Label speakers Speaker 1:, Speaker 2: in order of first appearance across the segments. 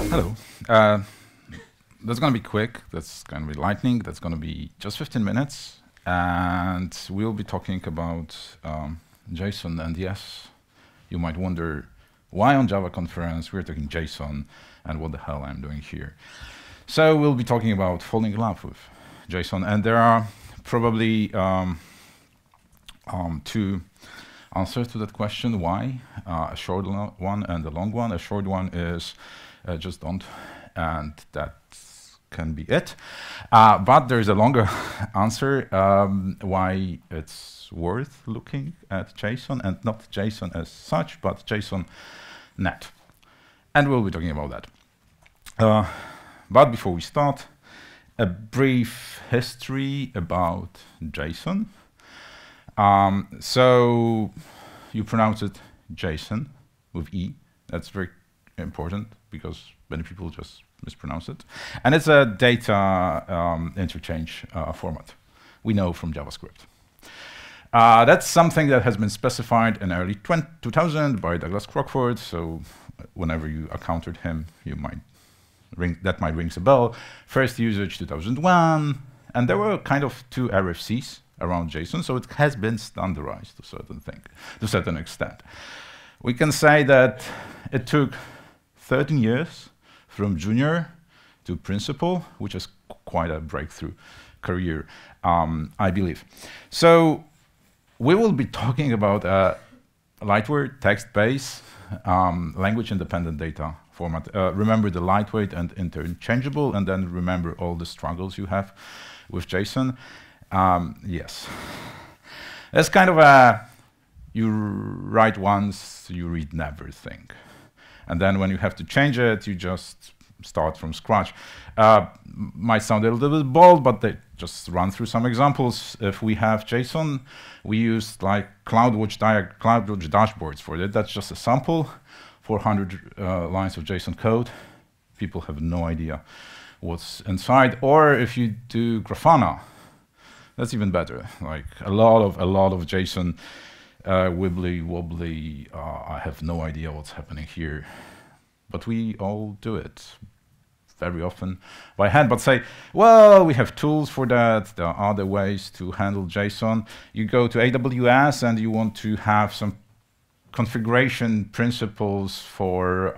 Speaker 1: Hello. That's going to be quick. That's going to be lightning. That's going to be just 15 minutes. And we'll be talking about JSON. And yes, you might wonder why on Java Conference we're talking JSON and what the hell I'm doing here. So we'll be talking about falling in love with JSON. And there are probably two answers to that question, why, a short one and a long one. A short one is just don't, and that can be it. But there's a longer answer, why it's worth looking at JSON, and not JSON as such, but JSON net. And we'll be talking about that. But before we start, a brief history about JSON. So you pronounce it Jason with E. That's very important because many people just mispronounce it. And it's a data interchange format we know from JavaScript. That's something that has been specified in early 2000 by Douglas Crockford. So whenever you encountered him, you might that might ring a bell. First usage 2001, and there were kind of two RFCs around JSON, so it has been standardized to a certain extent. We can say that it took 13 years from junior to principal, which is quite a breakthrough career, I believe. So we will be talking about a lightweight text-based language-independent data format. Remember the lightweight and interchangeable, and then remember all the struggles you have with JSON. Yes. That's kind of a, you write once, you read never thing. And then when you have to change it, you just start from scratch. Might sound a little bit bold, but they just run through some examples. If we have JSON, we use like CloudWatch dashboards for it. That's just a sample, 400 lines of JSON code. People have no idea what's inside. Or if you do Grafana, that's even better. Like a lot of JSON, wibbly wobbly. I have no idea what's happening here, but we all do it very often by hand. But say, well, we have tools for that. There are other ways to handle JSON. You go to AWS and you want to have some configuration principles for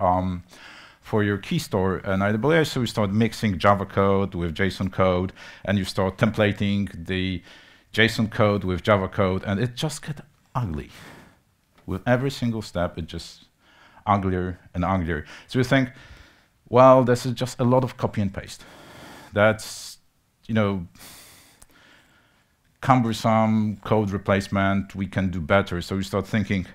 Speaker 1: your key store in AWS, so you start mixing Java code with JSON code, and you start templating the JSON code with Java code, and it just gets ugly. With every single step, it just uglier and uglier. So you think, well, this is just a lot of copy and paste. That's, you know, cumbersome code replacement. We can do better. So you start thinking,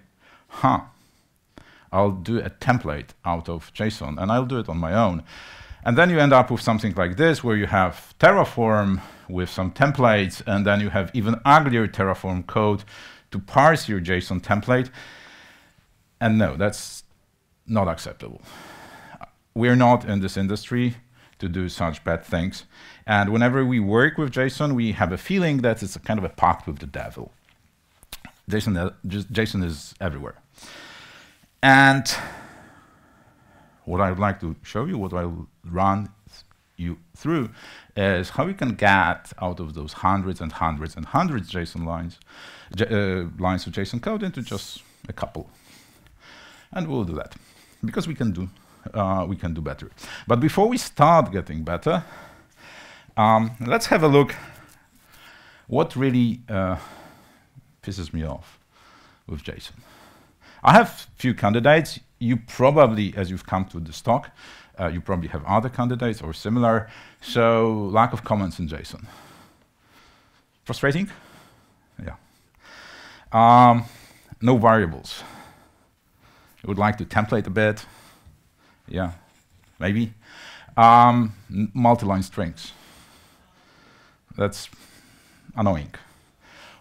Speaker 1: I'll do a template out of JSON, and I'll do it on my own. And then you end up with something like this, where you have Terraform with some templates, and then you have even uglier Terraform code to parse your JSON template. And no, that's not acceptable. We're not in this industry to do such bad things. And whenever we work with JSON, we have a feeling that it's a kind of a pact with the devil. JSON is everywhere. And what I would like to show you, what I'll run you through, is how you can get out of those hundreds and hundreds and hundreds JSON lines of JSON code into just a couple. And we'll do that because we can do better. But before we start getting better, let's have a look what really pisses me off with JSON. I have few candidates. You probably, as you've come to this talk, you probably have other candidates or similar. So lack of comments in JSON. Frustrating? Yeah. No variables. You would like to template a bit. Yeah, maybe. Multi-line strings. That's annoying.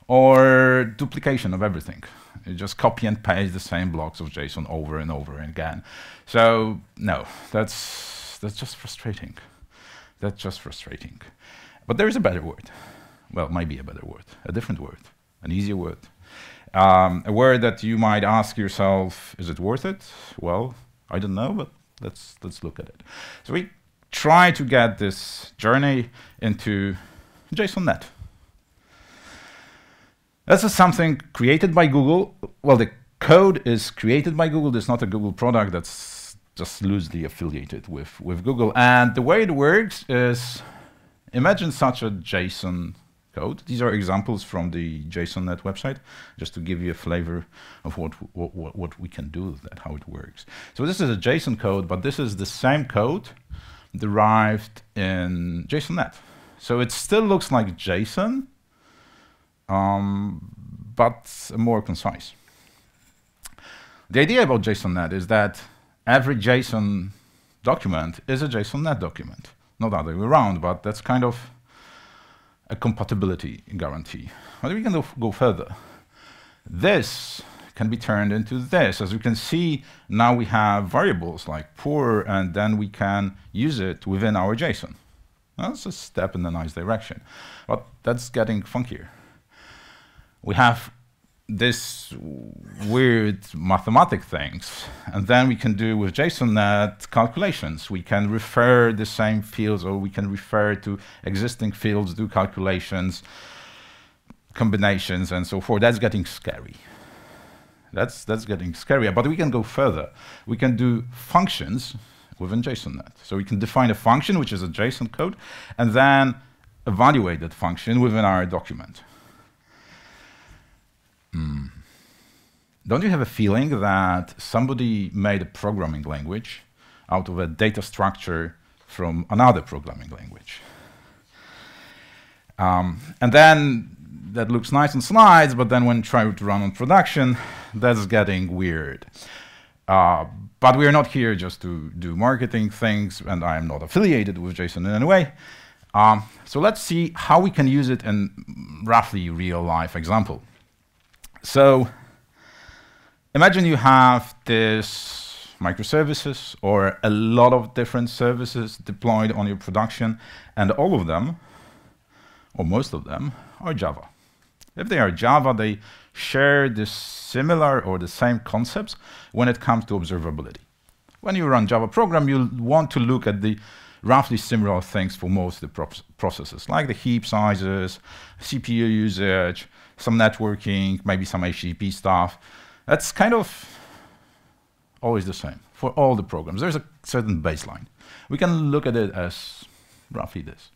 Speaker 1: Or duplication of everything. You just copy and paste the same blocks of JSON over and over again. So no, that's just frustrating. That's just frustrating. But there is a better word. Well, maybe a better word, a different word, an easier word. A word that you might ask yourself, is it worth it? Well, I don't know, but let's look at it. So we try to get this journey into JSON.NET. This is something created by Google. Well, the code is created by Google. It's not a Google product that's just loosely affiliated with Google. And the way it works is, imagine such a JSON code. These are examples from the JSON.NET website, just to give you a flavor of what we can do with that, how it works. So this is a JSON code, but this is the same code derived in JSON.NET. So it still looks like JSON, but more concise. The idea about JSON.NET is that every JSON document is a JSON.NET document. Not the other way around, but that's kind of a compatibility guarantee. But we can go further. This can be turned into this. As you can see, now we have variables like poor, and then we can use it within our JSON. That's a step in a nice direction, but that's getting funkier. We have this weird mathematic things, and then we can do with JSON.NET calculations. We can refer the same fields, or we can refer to existing fields, do calculations, combinations, and so forth. That's getting scary. That's getting scarier, but we can go further. We can do functions within JSON.NET. So we can define a function, which is a JSON code, and then evaluate that function within our document. Don't you have a feeling that somebody made a programming language out of a data structure from another programming language? And then that looks nice on slides, but then when try to run on production, that's getting weird. But we are not here just to do marketing things, and I am not affiliated with JSON in any way. So let's see how we can use it in roughly real-life example. So imagine you have this microservices or a lot of different services deployed on your production, and all of them, or most of them, are Java. If they are Java, they share the similar or the same concepts when it comes to observability. When you run Java program, you'll want to look at the roughly similar things for most of the processes, like the heap sizes, CPU usage, some networking, maybe some HTTP stuff. That's kind of always the same for all the programs. There's a certain baseline. We can look at it as roughly this.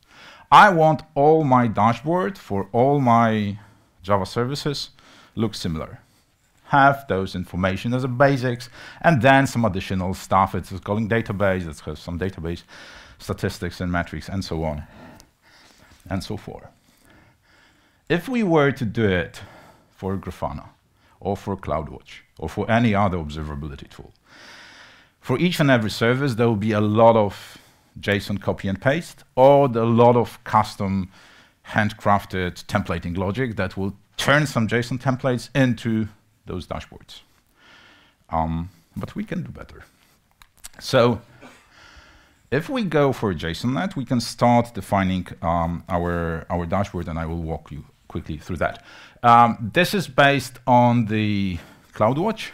Speaker 1: I want all my dashboard for all my Java services look similar. Have those information as a basics, and then some additional stuff. It's calling database, it has some database statistics and metrics, and so on, and so forth. If we were to do it for Grafana, or for CloudWatch, or for any other observability tool, for each and every service, there will be a lot of JSON copy and paste, or a lot of custom handcrafted templating logic that will turn some JSON templates into those dashboards. But we can do better. So if we go for JSON.NET, we can start defining our dashboard, and I will walk you quickly through that. This is based on the CloudWatch,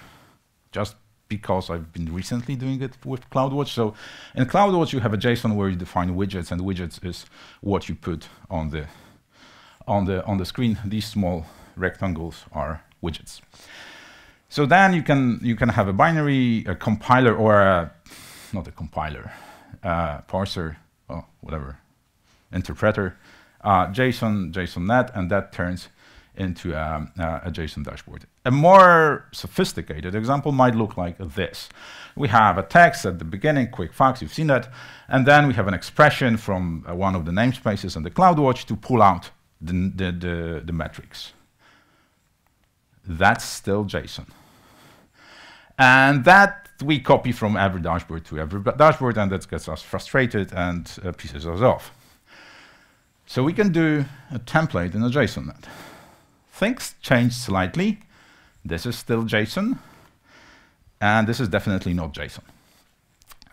Speaker 1: just because I've been recently doing it with CloudWatch. So in CloudWatch, you have a JSON where you define widgets, and widgets is what you put on the screen. These small rectangles are widgets. So then you can have a binary, a compiler, or not a compiler, parser, or whatever, interpreter, JSON.NET, and that turns into a JSON dashboard. A more sophisticated example might look like this. We have a text at the beginning, quick facts, you've seen that, and then we have an expression from one of the namespaces in the CloudWatch to pull out the metrics. That's still JSON. And that we copy from every dashboard to every dashboard, and that gets us frustrated and pisses us off. So we can do a template in a JSON.NET. Things change slightly. This is still JSON, and this is definitely not JSON.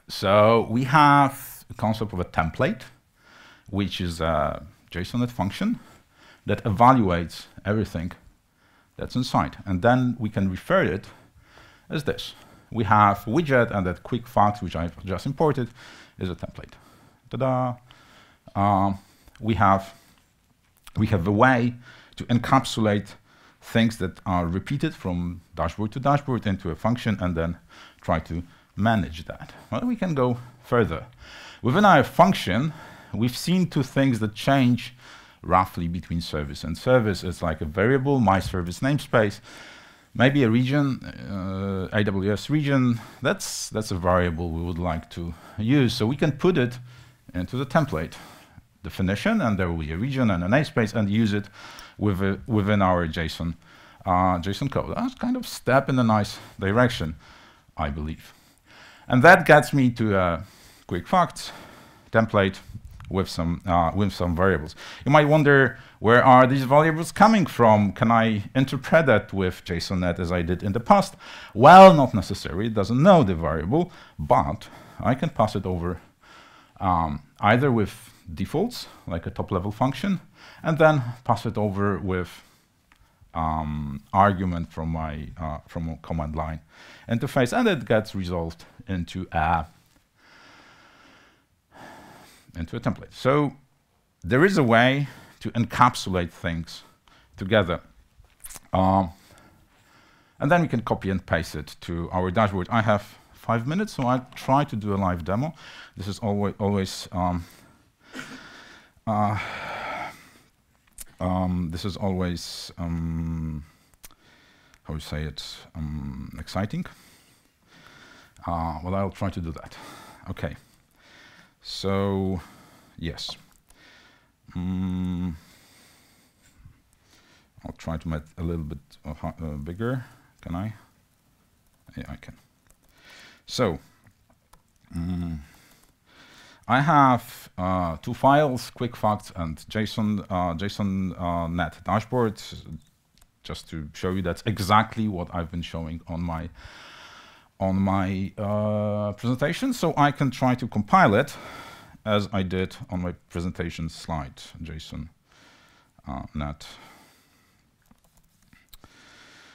Speaker 1: So we have a concept of a template, which is a JSON.NET function that evaluates everything that's inside. And then we can refer it as this. We have a widget, and that quick facts, which I've just imported, is a template. Ta-da! We have a way to encapsulate things that are repeated from dashboard to dashboard into a function and then try to manage that. Well, we can go further. Within our function, we've seen two things that change roughly between service and service. It's like a variable, my service namespace, maybe a region, AWS region. That's a variable we would like to use. So we can put it into the template definition, and there will be a region and a namespace, and use it within our JSON code. That's kind of step in a nice direction, I believe. And that gets me to a quick facts template with some variables. You might wonder, where are these variables coming from? Can I interpret that with JSONnet as I did in the past? Well, not necessarily. It doesn't know the variable, but I can pass it over either with defaults, like a top-level function, and then pass it over with argument from my from a command line interface, and it gets resolved into a template. So there is a way to encapsulate things together, and then we can copy and paste it to our dashboard. I have 5 minutes, so I'll try to do a live demo. This is always how you say it, exciting. Well, I'll try to do that. Okay. So, yes. I'll try to make it a little bit bigger. Can I? Yeah, I can. So, I have two files, quick facts and JSON.NET dashboard, just to show you that's exactly what I've been showing on my presentation. So I can try to compile it as I did on my presentation slide, JSON.NET.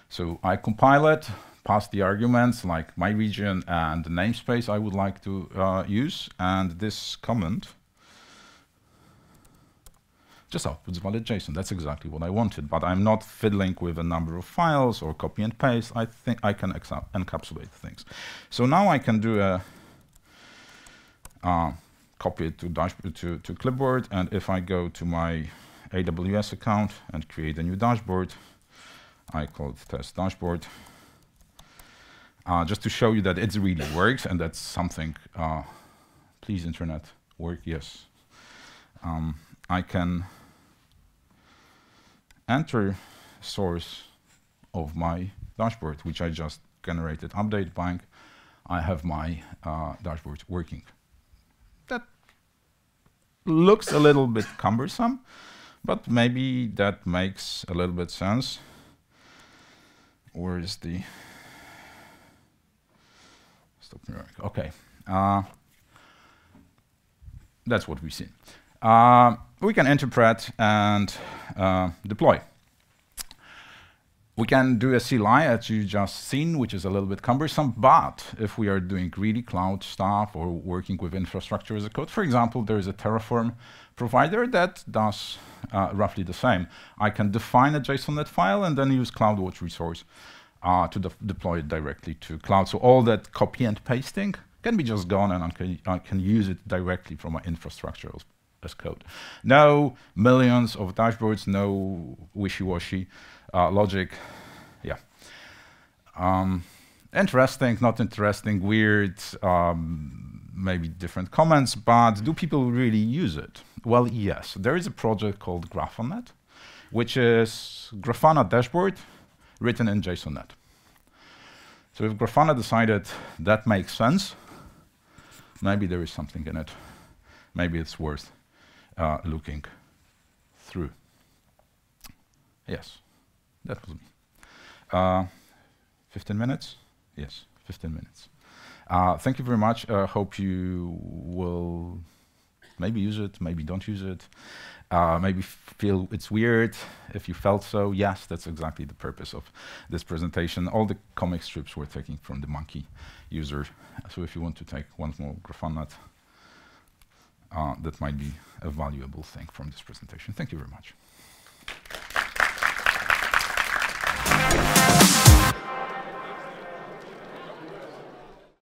Speaker 1: So I compile it, pass the arguments like my region and the namespace I would like to use, and this comment just outputs valid JSON. That's exactly what I wanted, but I'm not fiddling with a number of files or copy and paste. I think I can encapsulate things. So now I can do a copy it to dashboard to clipboard, and if I go to my AWS account and create a new dashboard, I call it test dashboard. Just to show you that it really works, and that's something, please internet work, yes. I can enter source of my dashboard, which I just generated, update bank. I have my dashboard working. That looks a little bit cumbersome, but maybe that makes a little bit sense. Where is the stop mirroring? Okay, that's what we see. We can interpret and deploy. We can do a CLI, as you just seen, which is a little bit cumbersome, but if we are doing really cloud stuff or working with infrastructure as a code, for example, there is a Terraform provider that does roughly the same. I can define a JSON.NET file and then use CloudWatch resource to deploy it directly to cloud. So all that copy and pasting can be just gone, and I can use it directly from my infrastructure as code. No millions of dashboards, no wishy-washy logic. Yeah. Interesting, not interesting, weird, maybe different comments, but do people really use it? Well, yes. There is a project called Grafana.net, which is Grafana dashboard written in JSON.NET. So if Grafana decided that makes sense, maybe there is something in it. Maybe it's worth looking through. Yes, that was me. 15 minutes? Yes, 15 minutes. Thank you very much. Hope you will maybe use it, maybe don't use it. Maybe feel it's weird. If you felt so, yes, that's exactly the purpose of this presentation. All the comic strips were taken from the Monkey user. So if you want to take one more Grafana, that might be a valuable thing from this presentation. Thank you very much.